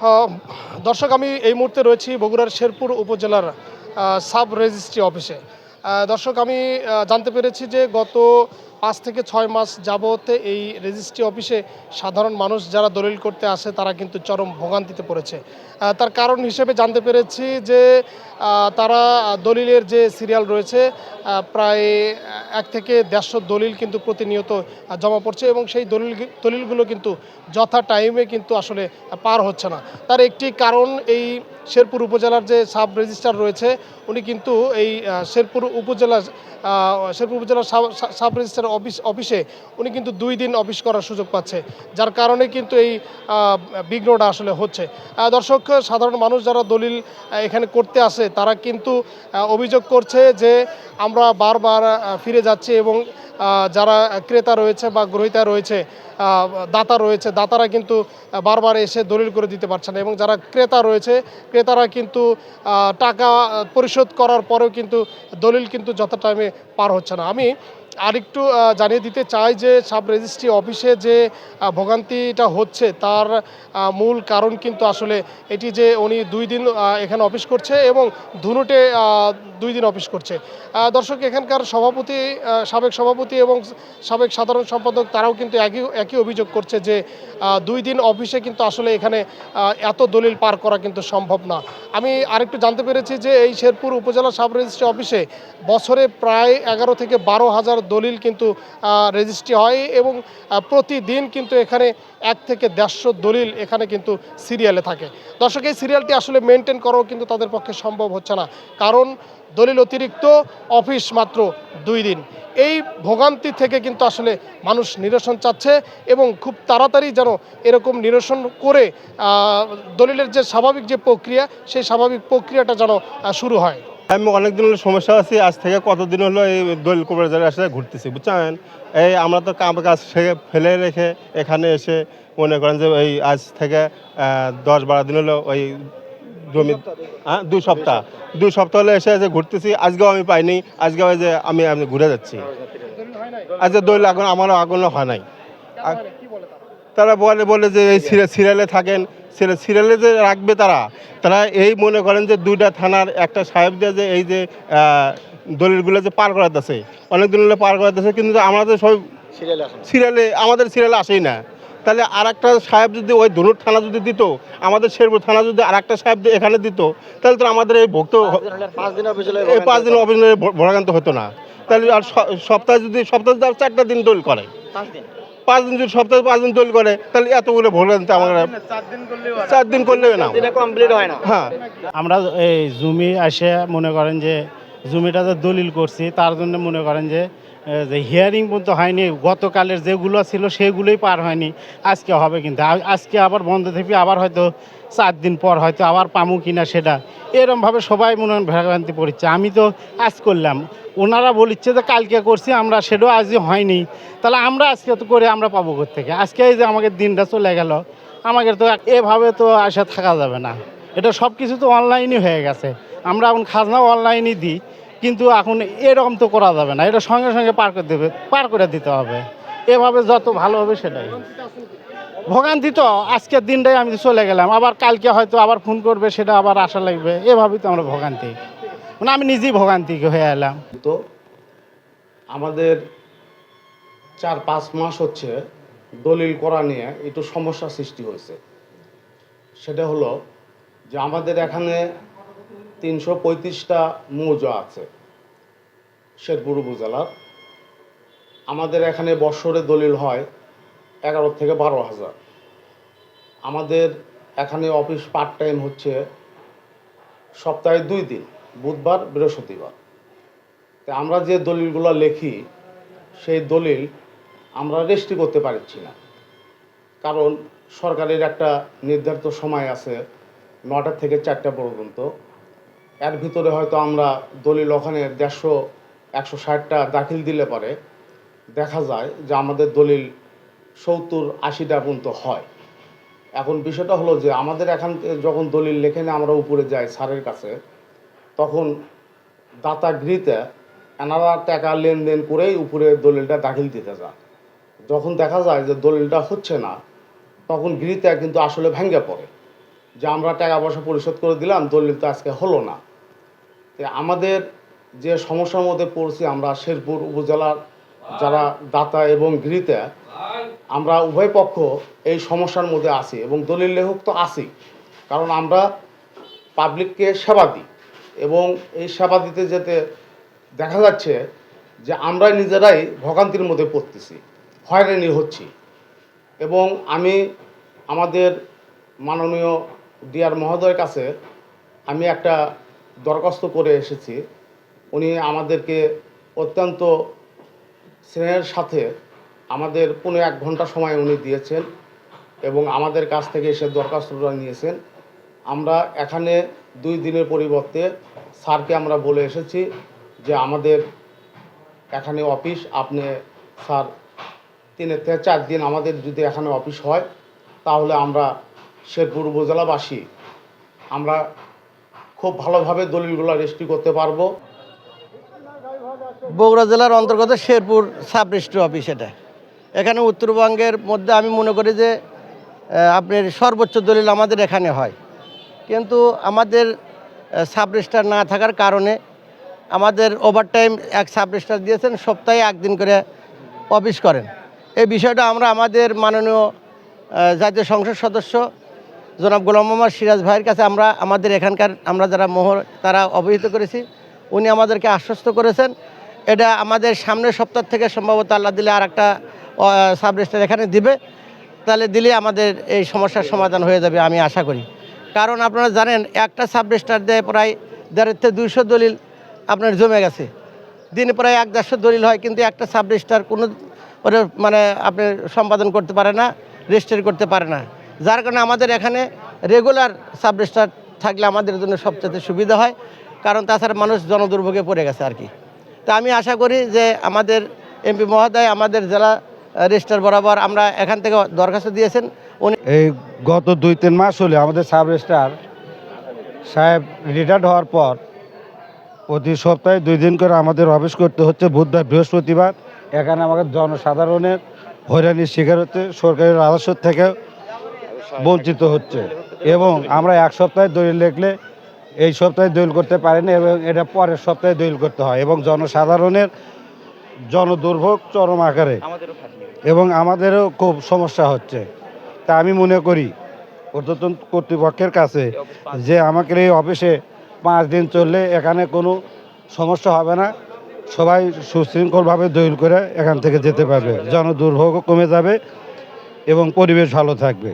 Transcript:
আহ, দর্শক, আমি এই মুহূর্তে রয়েছি বগুড়ার শেরপুর উপজেলার সাব রেজিস্ট্রি অফিসে। দর্শক, আমি জানতে পেরেছি যে গত 5 থেকে 6 মাস যাবত এই রেজিস্ট্রি অফিসে সাধারণ মানুষ যারা দলিল করতে আসে তারা কিন্তু চরম ভোগান্তিতে পড়েছে। তার কারণ হিসেবে জানতে পেরেছি যে তারা দলিলের যে সিরিয়াল রয়েছে, প্রায় 1 থেকে 150 দলিল কিন্তু প্রতিনিয়ত জমা পড়ছে এবং সেই দলিলগুলো কিন্তু যথা টাইমে কিন্তু আসলে পার হচ্ছে না। তার একটি কারণ, এই শেরপুর উপজেলার যে সাব রেজিস্ট্রার রয়েছে উনি কিন্তু এই শেরপুর উপজেলার সাব রেজিস্ট্রার অফিসে উনি কিন্তু 2 দিন অফিস করার সুযোগ পাচ্ছে, যার কারণে কিন্তু এই বিঘ্নটা আসলে হচ্ছে। দর্শক, সাধারণ মানুষ যারা দলিল এখানে করতে আসে তারা কিন্তু অভিযোগ করছে যে আমরা বারবার ফিরে যাচ্ছি এবং যারা ক্রেতা রয়েছে বা গ্রহীতা রয়েছে, দাতারা কিন্তু বারবার এসে দলিল করে দিতে পারছে না এবং যারা ক্রেতা রয়েছে ক্রেতারা কিন্তু টাকা পরিশোধ করার পরেও কিন্তু দলিল কিন্তু যথা টাইমে পার হচ্ছে না। আমি আরেকটু জানিয়ে দিতে চাই যে সাব রেজিস্ট্রি অফিসে যে ভোগান্তিটা হচ্ছে তার মূল কারণ কিন্তু আসলে এটি যে উনি 2 দিন এখানে অফিস করছে এবং ধুনুটে 2 দিন অফিস করছে। দর্শক, এখানকার সাবেক সভাপতি এবং সাবেক সাধারণ সম্পাদক তারাও কিন্তু একই অভিযোগ করছে যে 2 দিন অফিসে কিন্তু আসলে এখানে এত দলিল পার করা কিন্তু সম্ভব না। আমি আরেকটু জানতে পেরেছি যে এই শেরপুর উপজেলা সাব রেজিস্ট্রি অফিসে বছরে প্রায় 11 থেকে 12 হাজার দলিল কিন্তু রেজিস্ট্রি হয় এবং প্রতিদিন কিন্তু এখানে 1 থেকে 150 দলিল এখানে কিন্তু সিরিয়ালে থাকে। দর্শক, এই সিরিয়ালটি আসলে মেনটেন করাও কিন্তু তাদের পক্ষে সম্ভব হচ্ছে না, কারণ দলিল অতিরিক্ত, অফিস মাত্র 2 দিন। এই ভোগান্তি থেকে কিন্তু আসলে মানুষ নিরসন চাচ্ছে এবং খুব তাড়াতাড়ি যেন এরকম নিরসন করে দলিলের যে স্বাভাবিক যে প্রক্রিয়া সেই স্বাভাবিক প্রক্রিয়াটা যেন শুরু হয়। আমি অনেক দিন হলো সমস্যা আছি। আজ থেকে কতদিন হলো এই দলিল কবিরাজের আসলে ঘুরতেছি, বুঝছেন। এই আমরা তো কাজ ফেলে রেখে এখানে এসে মনে করেন যে এই আজ থেকে 10-12 দিন হলো ওই জমি, হ্যাঁ 2 সপ্তাহ হলে এসে যে ঘুরতেছি। আজকেও আমি পাইনি, আজকে যে আমি ঘুরে যাচ্ছি। আজকে দলিল আমারও আগুনও হয় নাই। তারা বলে যে এই সিরিয়ালে থাকেন, সিরিয়ালে যে রাখবে তারা তারা এই মনে করেন যে 2টা থানার একটা সাহেব দিয়ে যে এই যে দলিলগুলো যে পার করাতেছে, অনেক দিন হলে পার করাতেছে, কিন্তু আমাদের সব আমাদের সিরিয়ালে আসেই না। তাহলে আর একটা সাহেব যদি ওই ধনুর থানা যদি দিত, আমাদের শেরপুর থানা যদি আর একটা সাহেব এখানে দিত, তাহলে তো আমাদের এই ভক্ত 5 দিন অফিসে ভোগান্ত হতো না। তাহলে আর সপ্তাহে যদি 4টা দিন দলিল করে, 5 দিন যদি সপ্তাহে 5 দিন দলিল করে, তাহলে এতগুলো ভোগান্তি আমার 4 দিন করলে না, কমপ্লিট হয় না। হ্যাঁ, আমরা এই জমি আসে মনে করেন যে জমিটাতে দলিল করছি, তার জন্য মনে করেন যে হিয়ারিং পর্যন্ত হয়নি। গতকালের যেগুলো ছিল সেগুলোই পার হয়নি, আজকে হবে। কিন্তু আজকে আবার বন্ধ থেকে আবার হয়তো 4 দিন পর হয়তো আবার পামু কিনা সেটা, এরমভাবে সবাই মনে হয় ভোগান্তি পড়ছে। আমি তো আজ করলাম, ওনারা বলিচ্ছে যে কালকে করছি আমরা, সেটাও আজকে হয়নি। তাহলে আমরা আজকে তো করে আমরা পাবো কোত্থেকে? আজকে এই যে আমাকে দিনটা চলে গেল, আমাকে তো এভাবে তো আশা থাকা যাবে না। এটা সব কিছু তো অনলাইনই হয়ে গেছে, আমরা এখন খাজনাও অনলাইনই দিই, কিন্তু এখন এরকম তো করা যাবে না। এটা সঙ্গে সঙ্গে পার করে দিতে হবে। এভাবে যত ভালো হবে সেটাই। ভোগান্তি তো আজকের দিনটাই আমি চলে গেলাম, আবার কালকে হয়তো আবার ফোন করবে, সেটা আবার আশা লাগবে। এভাবেই তো আমরা ভোগান্তি, মানে আমি নিজেই ভোগান্তি হয়ে এলাম। তো আমাদের 4-5 মাস হচ্ছে দলিল করা নিয়ে একটু সমস্যা সৃষ্টি হয়েছে। সেটা হলো যে আমাদের এখানে 335টা মৌজা আছে শেরপুর উপজেলার। আমাদের এখানে বৎসরে দলিল হয় 11 থেকে 12 হাজার। আমাদের এখানে অফিস পার্ট টাইম হচ্ছে সপ্তাহে 2 দিন, বুধবার বৃহস্পতিবার। তা আমরা যে দলিলগুলো লেখি সেই দলিল আমরা রেজিস্ট্রি করতে পারছি না, কারণ সরকারের একটা নির্ধারিত সময় আছে 9টা থেকে 4টা পর্যন্ত। এর ভিতরে হয়তো আমরা দলিল ওখানে 150-160টা দাখিল দিলে পরে দেখা যায় যে আমাদের দলিল 70-80টা পর্যন্ত হয়। এখন বিষয়টা হলো যে আমাদের এখান যখন দলিল লেখে না আমরা উপরে যাই স্যারের কাছে, তখন দাতাগৃহীতে এনারা টাকা লেনদেন করেই উপরে দলিলটা দাখিল দিতে যান। যখন দেখা যায় যে দলিলটা হচ্ছে না, তখন গৃহীতা কিন্তু আসলে ভেঙে পড়ে যে আমরা টাকা পয়সা পরিশোধ করে দিলাম, দলিল তো আজকে হলো না। তো আমাদের যে সমস্যার মধ্যে পড়ছি, আমরা শেরপুর উপজেলার যারা দাতা এবং গৃহীতা, আমরা উভয় পক্ষ এই সমস্যার মধ্যে আছি এবং দলিল লেখক তো আছি, কারণ আমরা পাবলিককে সেবা দিই এবং এই সেবা দিতে যেতে দেখা যাচ্ছে যে আমরা নিজেরাই ভোগান্তির মধ্যে পড়তেছি, হয়রানি হচ্ছি। এবং আমি আমাদের মাননীয় ডিআর মহোদয়ের কাছে আমি একটা দরখাস্ত করে এসেছি। উনি আমাদেরকে অত্যন্ত স্নেহের সাথে আমাদের 1.5 ঘন্টা সময় উনি দিয়েছেন এবং আমাদের কাছ থেকে এসে দরখাস্তটা নিয়েছেন। আমরা এখানে 2 দিনের পরিবর্তে স্যারকে আমরা বলে এসেছি যে আমাদের এখানে অফিস, আপনি স্যার 3 থেকে 4 দিন আমাদের যদি এখানে অফিস হয় তাহলে আমরা শেরপুর উপজেলাবাসী আমরা খুব ভালোভাবে দলিলগুলো রেজিস্ট্রি করতে পারবো। বগুড়া জেলার অন্তর্গত শেরপুর সাব রেজিস্ট্রি অফিস এটা। এখানে উত্তরবঙ্গের মধ্যে আমি মনে করি যে আপনার সর্বোচ্চ দলিল আমাদের এখানে হয়, কিন্তু আমাদের সাব রেজিস্ট্রার না থাকার কারণে আমাদের ওভারটাইম এক সাব রেজিস্ট্রার দিয়েছেন, সপ্তাহে 1 দিন করে অফিস করেন। এই বিষয়টা আমরা আমাদের মাননীয় জাতীয় সংসদ সদস্য জনাব গোলাম মোহাম্মদ সিরাজ ভাইয়ের কাছে আমাদের এখানকার আমরা যারা মোহর তারা অবহিত করেছি। উনি আমাদেরকে আশ্বস্ত করেছেন এটা আমাদের সামনের সপ্তাহ থেকে সম্ভবত আল্লাহ দিলে আর একটা সাব রেজিস্ট্রার এখানে দিবে, তাহলে দিলে আমাদের এই সমস্যার সমাধান হয়ে যাবে আমি আশা করি। কারণ আপনারা জানেন একটা সাব রেজিস্ট্রার দেয় প্রায় 150 থেকে 200 দলিল আপনার জমে গেছে, দিনে প্রায় 150 দলিল হয়, কিন্তু একটা সাব রেজিস্ট্রার কোনো মানে আপনি সম্পাদন করতে পারে না, রেজিস্ট্রি করতে পারে না। যার কারণে আমাদের এখানে রেগুলার সাব রেজিস্ট্রার থাকলে আমাদের জন্য সবচেয়ে সুবিধা হয়, কারণ তাছাড়া মানুষ জনদুর্ভোগে পড়ে গেছে আর কি। তা আমি আশা করি যে আমাদের এমপি মহোদয় আমাদের জেলা রেজিস্ট্রার বরাবর আমরা এখান থেকে দরখাস্ত দিয়েছেন। উনি এই গত 2-3 মাস হলে আমাদের সাব রেজিস্ট্রার সাহেব রিটায়ার্ড হওয়ার পর প্রতি সপ্তাহে 2 দিন করে আমাদের অফিস করতে হচ্ছে, বুধবার বৃহস্পতিবার। এখানে আমাদের জনসাধারণের হয়রানির শিকার হচ্ছে, সরকারি রাজস্ব থেকে বঞ্চিত হচ্ছে এবং আমরা 1 সপ্তাহে দলিল লিখলে এই সপ্তাহে দলিল করতে পারি না এবং এটা পরের সপ্তাহে দলিল করতে হয় এবং জনসাধারণের জনদুর্ভোগ চরম আকারে এবং আমাদেরও খুব সমস্যা হচ্ছে। তা আমি মনে করি ঊর্ধ্বতন কর্তৃপক্ষের কাছে যে আমাকে এই অফিসে 5 দিন চললে এখানে কোনো সমস্যা হবে না, সবাই সুশৃঙ্খলভাবে দলিল করে এখান থেকে যেতে পারবে, জনদুর্ভোগও কমে যাবে এবং পরিবেশ ভালো থাকবে।